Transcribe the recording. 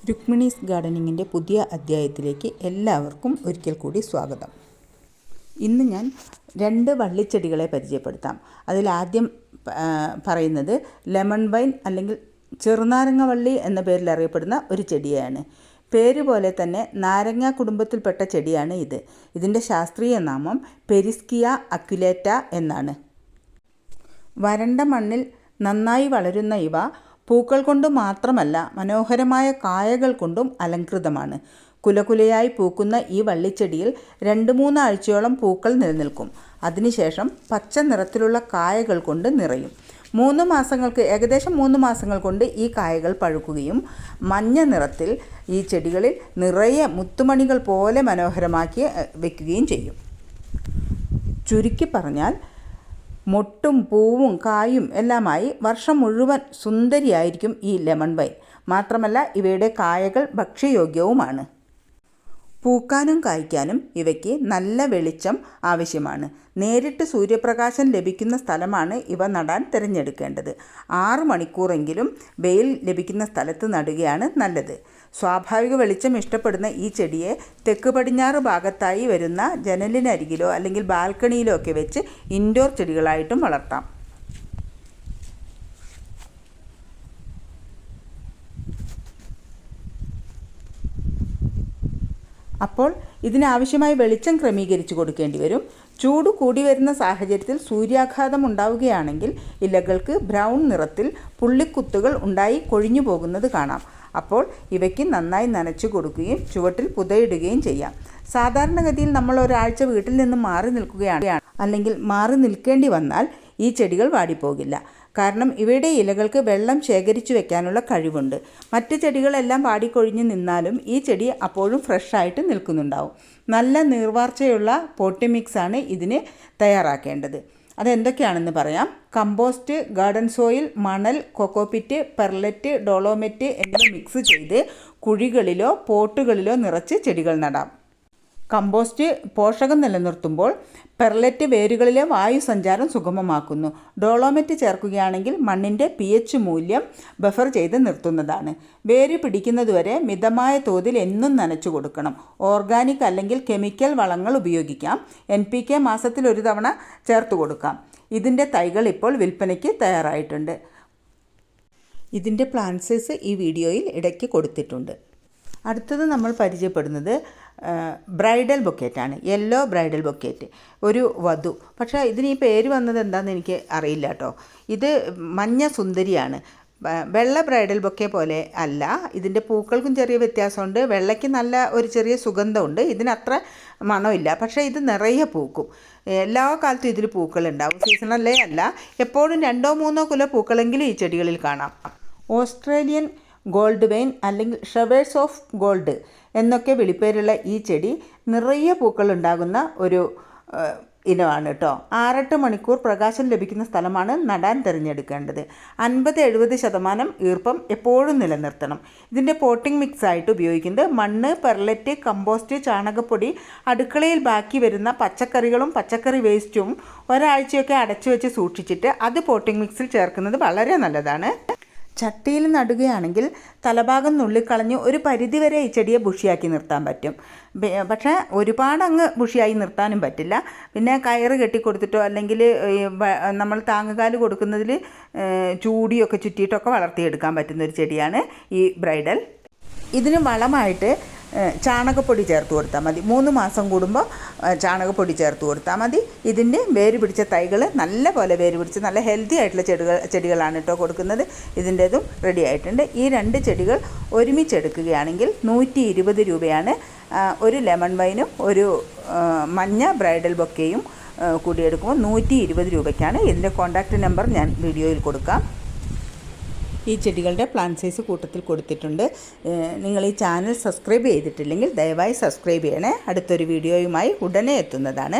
രുക്മിണീസ് ഗാർഡനിങ്ങിൻ്റെ പുതിയ അധ്യായത്തിലേക്ക് എല്ലാവർക്കും ഒരിക്കൽ കൂടി സ്വാഗതം. ഇന്ന് ഞാൻ 2 വള്ളിച്ചെടികളെ പരിചയപ്പെടുത്താം. അതിലാദ്യം പറയുന്നത് ലെമൺ വൈൻ അല്ലെങ്കിൽ ചെറുനാരങ്ങ വള്ളി എന്ന പേരിൽ അറിയപ്പെടുന്ന ഒരു ചെടിയാണ്. പേര് പോലെ തന്നെ നാരങ്ങ കുടുംബത്തിൽപ്പെട്ട ചെടിയാണ് ഇത്. ഇതിൻ്റെ ശാസ്ത്രീയ നാമം പെരിസ്കിയ അക്യുലേറ്റ എന്നാണ്. വരണ്ട മണ്ണിൽ നന്നായി വളരുന്ന ഇവ പൂക്കൾ കൊണ്ട് മാത്രമല്ല മനോഹരമായ കായകൾ കൊണ്ടും അലങ്കൃതമാണ്. കുലകുലയായി പൂക്കുന്ന ഈ വള്ളിച്ചെടിയിൽ 2-3 ആഴ്ചയോളം പൂക്കൾ നിലനിൽക്കും. അതിനുശേഷം പച്ച നിറത്തിലുള്ള കായകൾ കൊണ്ട് നിറയും. ഏകദേശം 3 മാസങ്ങൾ കൊണ്ട് ഈ കായകൾ പഴുക്കുകയും മഞ്ഞ നിറത്തിൽ ഈ ചെടികളിൽ നിറയെ മുത്തുമണികൾ പോലെ മനോഹരമാക്കി വയ്ക്കുകയും ചെയ്യും. ചുരുക്കി പറഞ്ഞാൽ മൊട്ടും പൂവും കായും എല്ലാമായി വർഷം മുഴുവൻ സുന്ദരിയായിരിക്കും ഈ ലെമൺ വൈൻ. മാത്രമല്ല ഇവയുടെ കായകൾ ഭക്ഷ്യയോഗ്യവുമാണ്. പൂക്കാനും കായ്ക്കാനും ഇവയ്ക്ക് നല്ല വെളിച്ചം ആവശ്യമാണ്. നേരിട്ട് സൂര്യപ്രകാശം ലഭിക്കുന്ന സ്ഥലമാണ് ഇവ നടാൻ തിരഞ്ഞെടുക്കേണ്ടത്. 6 മണിക്കൂറെങ്കിലും വെയിൽ ലഭിക്കുന്ന സ്ഥലത്ത് നടുകയാണ് നല്ലത്. സ്വാഭാവിക വെളിച്ചം ഇഷ്ടപ്പെടുന്ന ഈ ചെടിയെ തെക്ക് പടിഞ്ഞാറ് ഭാഗത്തായി വരുന്ന ജനലിനരികിലോ അല്ലെങ്കിൽ ബാൽക്കണിയിലോ ഒക്കെ വെച്ച് ഇൻഡോർ ചെടികളായിട്ടും വളർത്താം. അപ്പോൾ ഇതിനാവശ്യമായ വെളിച്ചം ക്രമീകരിച്ച് കൊടുക്കേണ്ടി വരും. ചൂട് കൂടി വരുന്ന സാഹചര്യത്തിൽ സൂര്യാഘാതം ഉണ്ടാവുകയാണെങ്കിൽ ഇലകൾക്ക് ബ്രൗൺ നിറത്തിൽ പുള്ളിക്കുത്തുകൾ ഉണ്ടായി കൊഴിഞ്ഞു പോകുന്നത് കാണാം. അപ്പോൾ ഇവയ്ക്ക് നന്നായി നനച്ചു കൊടുക്കുകയും ചുവട്ടിൽ പുതയിടുകയും ചെയ്യാം. സാധാരണഗതിയിൽ നമ്മൾ ഒരാഴ്ച വീട്ടിൽ നിന്ന് മാറി നിൽക്കുകയാണ് അല്ലെങ്കിൽ മാറി നിൽക്കേണ്ടി വന്നാൽ ഈ ചെടികൾ വാടിപ്പോകില്ല. കാരണം ഇവയുടെ ഇലകൾക്ക് വെള്ളം ശേഖരിച്ചു വെക്കാനുള്ള കഴിവുണ്ട്. മറ്റ് ചെടികളെല്ലാം വാടിക്കൊഴിഞ്ഞ് നിന്നാലും ഈ ചെടി അപ്പോഴും ഫ്രഷായിട്ട് നിൽക്കുന്നുണ്ടാവും. നല്ല നീർവാർച്ചയുള്ള പോട്ടി മിക്സാണ് ഇതിന് തയ്യാറാക്കേണ്ടത്. അതെന്തൊക്കെയാണെന്ന് പറയാം. കമ്പോസ്റ്റ്, ഗാർഡൻ സോയിൽ, മണൽ, കൊക്കോപിറ്റ്, പെർലറ്റ്, ഡോളോമെറ്റ് എന്നിവ മിക്സ് ചെയ്ത് കുഴികളിലോ പോട്ടുകളിലോ നിറച്ച് ചെടികൾ നടാം. കമ്പോസ്റ്റ് പോഷകം നിലനിർത്തുമ്പോൾ പെർലറ്റ് വേരുകളിലെ വായു സഞ്ചാരം സുഗമമാക്കുന്നു. ഡോളോമെറ്റ് ചേർക്കുകയാണെങ്കിൽ മണ്ണിൻ്റെ pH മൂല്യം ബഫർ ചെയ്ത് നിർത്തുന്നതാണ്. വേര് പിടിക്കുന്നതുവരെ മിതമായ തോതിൽ എന്നും നനച്ചു കൊടുക്കണം. ഓർഗാനിക് അല്ലെങ്കിൽ കെമിക്കൽ വളങ്ങൾ ഉപയോഗിക്കാം. NPK മാസത്തിൽ 1 തവണ ചേർത്ത് കൊടുക്കാം. ഇതിൻ്റെ തൈകൾ ഇപ്പോൾ വിൽപ്പനയ്ക്ക് തയ്യാറായിട്ടുണ്ട്. ഇതിൻ്റെ പ്ലാന്റ് സൈസ് ഈ വീഡിയോയിൽ ഇടയ്ക്ക് കൊടുത്തിട്ടുണ്ട്. അടുത്തത് നമ്മൾ പരിചയപ്പെടുന്നത് ബ്രൈഡൽ ബൊക്കേറ്റാണ്. യെല്ലോ ബ്രൈഡൽ ബൊക്കേറ്റ്, ഒരു വധു. പക്ഷേ ഇതിന് ഈ പേര് വന്നത് എന്താണെന്ന് എനിക്ക് അറിയില്ല കേട്ടോ. ഇത് മഞ്ഞ സുന്ദരിയാണ്. വെള്ള ബ്രൈഡൽ ബൊക്കെ പോലെ അല്ല. ഇതിൻ്റെ പൂക്കൾക്കും ചെറിയ വ്യത്യാസമുണ്ട്. വെള്ളയ്ക്ക് നല്ല ഒരു ചെറിയ സുഗന്ധമുണ്ട്. ഇതിനത്ര മണമില്ല. പക്ഷേ ഇത് നിറയെ പൂക്കും. എല്ലാ കാലത്തും ഇതിൽ പൂക്കളുണ്ടാവും. സീസണല്ലേ അല്ല, എപ്പോഴും 2-3 കുല പൂക്കളെങ്കിലും ഈ ചെടികളിൽ കാണാം. ഓസ്ട്രേലിയൻ ഗോൾഡ് വെയിൻ അല്ലെങ്കിൽ ഷവേഴ്സ് ഓഫ് ഗോൾഡ് എന്നൊക്കെ വിളിപ്പേരുള്ള ഈ ചെടി നിറയെ പൂക്കളുണ്ടാകുന്ന ഒരു ഇനമാണ് കേട്ടോ. 6-8 മണിക്കൂർ പ്രകാശം ലഭിക്കുന്ന സ്ഥലമാണ് നടാൻ തിരഞ്ഞെടുക്കേണ്ടത്. 50-70% ഈർപ്പം എപ്പോഴും നിലനിർത്തണം. ഇതിൻ്റെ പോട്ടിംഗ് മിക്സായിട്ട് ഉപയോഗിക്കുന്നത് മണ്ണ്, പെർലറ്റ്, കമ്പോസ്റ്റ്, ചാണകപ്പൊടി, അടുക്കളയിൽ ബാക്കി വരുന്ന പച്ചക്കറികളും പച്ചക്കറി വേസ്റ്റും ഒരാഴ്ചയൊക്കെ അടച്ചു വെച്ച് സൂക്ഷിച്ചിട്ട് അത് പോട്ടിംഗ് മിക്സിൽ ചേർക്കുന്നത് വളരെ നല്ലതാണ്. ചട്ടിയിൽ നടുകയാണെങ്കിൽ തലഭാഗം നുള്ളിക്കളഞ്ഞ് ഒരു പരിധിവരെ ഈ ചെടിയെ ബുഷിയാക്കി നിർത്താൻ പറ്റും. പക്ഷേ ഒരുപാട് അങ്ങ് ബുഷിയായി നിർത്താനും പറ്റില്ല. പിന്നെ കയറ് കെട്ടിക്കൊടുത്തിട്ടോ അല്ലെങ്കിൽ നമ്മൾ താങ്ങുകാല് കൊടുക്കുന്നതിൽ ചൂടിയൊക്കെ ചുറ്റിയിട്ടൊക്കെ വളർത്തിയെടുക്കാൻ പറ്റുന്ന ഒരു ചെടിയാണ് ഈ ബ്രൈഡൽ. ഇതിന് വളമായിട്ട് ചാണകപ്പൊടി ചേർത്ത് കൊടുത്താൽ മതി. 3 മാസം കൂടുമ്പോൾ ചാണകപ്പൊടി ചേർത്ത് കൊടുത്താൽ മതി. ഇതിൻ്റെ വേര് പിടിച്ച തൈകൾ നല്ല പോലെ വേര് പിടിച്ച് നല്ല ഹെൽത്തി ആയിട്ടുള്ള ചെടികളാണ് കേട്ടോ കൊടുക്കുന്നത്. ഇതിൻ്റേതും റെഡി ആയിട്ടുണ്ട്. ഈ 2 ചെടികൾ ഒരുമിച്ചെടുക്കുകയാണെങ്കിൽ 120 രൂപയാണ്. ഒരു ലെമൺ വൈനും ഒരു മഞ്ഞ ബ്രൈഡൽ ബൊക്കെയും കൂടി എടുക്കുമ്പോൾ 120 രൂപയ്ക്കാണ്. ഇതിൻ്റെ കോൺടാക്റ്റ് നമ്പർ ഞാൻ വീഡിയോയിൽ കൊടുക്കാം. ഈ ചെടികളുടെ പ്ലാന്റ് സൈസ് കൂട്ടത്തിൽ കൊടുത്തിട്ടുണ്ട്. നിങ്ങൾ ഈ ചാനൽ സബ്സ്ക്രൈബ് ചെയ്തിട്ടില്ലെങ്കിൽ ദയവായി സബ്സ്ക്രൈബ് ചെയ്യണേ. അടുത്തൊരു വീഡിയോയുമായി ഉടനെ എത്തുന്നതാണ്.